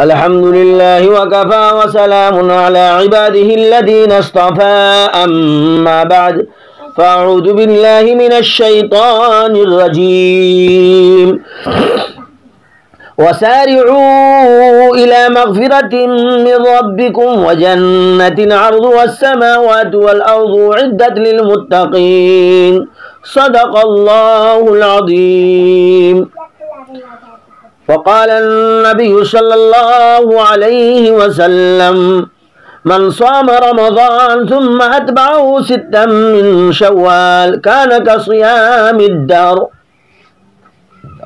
الحمد لله وكفى وسلام على عباده الذين اصطفى أما بعد فأعوذ بالله من الشيطان الرجيم وسارعوا إلى مغفرة من ربكم وجنة عرضها السماوات والأرض أعدت للمتقين صدق الله العظيم. وقال النبي صلى الله عليه وسلم من صام رمضان ثم أتبعه ستا من شوال كان كصيام الدهر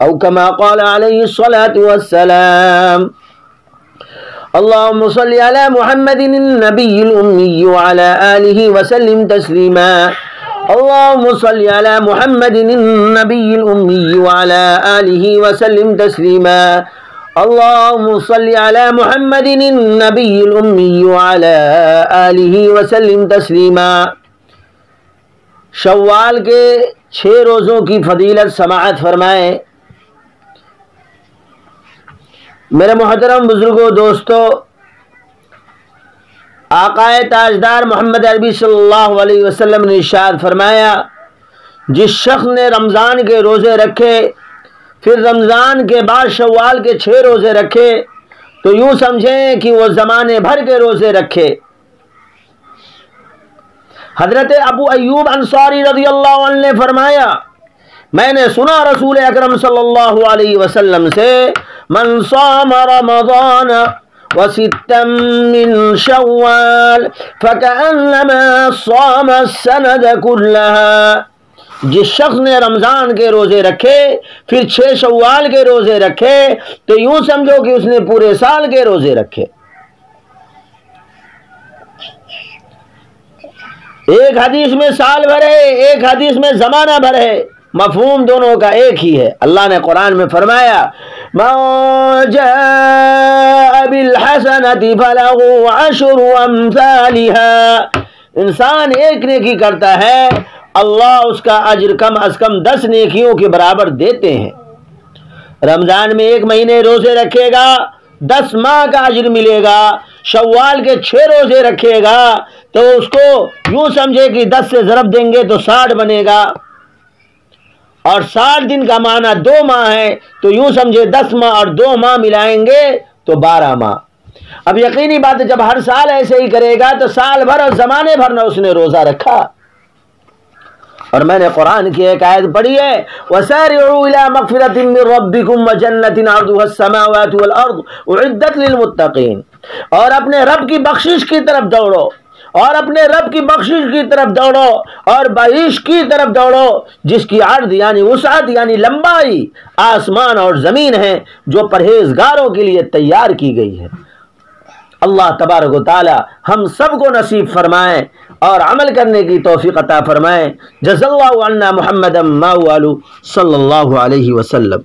أو كما قال عليه الصلاة والسلام. اللهم صل على محمد النبي الأمي وعلى آله وسلم تسليما. اللهم صل على محمد النبي الأمي وعلى آله وسلم تسليما. اللهم صل على محمد النبي الأمي وعلى آله وسلم تسليما. شوال کے 6 روزوں کی فضیلت سماعت فرمائیں. میرے محترم بزرگوں، دوستو، آقائے تاجدار محمد عربی صلی اللہ علیہ وسلم نے ارشاد فرمایا، جس شخص نے رمضان کے روزے رکھے پھر رمضان کے بعد شوال کے 6 روزے رکھے تو یوں سمجھیں کہ وہ زمانے بھر کے روزے رکھے. حضرت ابو ایوب انصاری رضی اللہ عنہ نے فرمایا، میں نے سنا رسول اکرم صلی اللہ علیہ وسلم سے، من صام رمضان وستا من شوال فكأنما صام السنة كلها. جس شخص نے رمضان کے روزے رکھے پھر 6 شوال کے روزے رکھے تو یوں سمجھو کہ اس نے پورے سال کے روزے رکھے. ایک حدیث میں سال بھر ہے، ایک حدیث میں زمانہ بھر ہے، مفہوم دونوں کا ایک ہی ہے. اللہ نے قرآن میں فرمایا، مَن جَاءَ بِالْحَسَنَةِ فَلَهُ عَشْرُ أَمْثَالِهَا. انسان ایک نیکی کرتا ہے، اللہ اس کا اجر کم از کم 10 نیکیوں کے برابر دیتے ہیں. رمضان میں 1 مہینے روزے رکھے گا 10 ماہ کا اجر ملے گا. شوال کے 6 روزے رکھے گا تو اس کو یوں سمجھے کہ 10 سے ضرب دیں گے تو 60 بنے گا، اور 60 دن کا معنی 2 ماہ ہے تو یوں سمجھے 10 ماہ اور 2 ماہ ملائیں گے تو 12 ماہ. اب یقینی بات ہے جب ہر سال ایسے ہی کرے گا تو سال بھر اور زمانے بھر نہ اس نے روزہ رکھا. اور میں نے قرآن کی ایک آیت پڑھی ہے، وَسَارِعُوا إِلَى مَغْفِرَةٍ مِّن رَبِّكُمْ وَجَنَّةٍ عَرْضُهَا السَّمَاوَاتُ وَالْأَرْضُ أُعِدَّتْ لِلْمُتَّقِينَ. اور اپنے رب کی بخشش کی طرف دوڑو، اور اپنے رب کی بخشش کی طرف دوڑو، اور بعیش کی طرف دوڑو جس کی عرض یعنی وسعت یعنی لمبائی آسمان اور زمین ہے، جو پرہیزگاروں کے لیے تیار کی گئی ہے. اللہ تبارک و تعالی ہم سب کو نصیب فرمائیں اور عمل کرنے کی توفیق عطا فرمائیں. جزا اللہ عنا محمد ما والو صلی اللہ علیہ وسلم.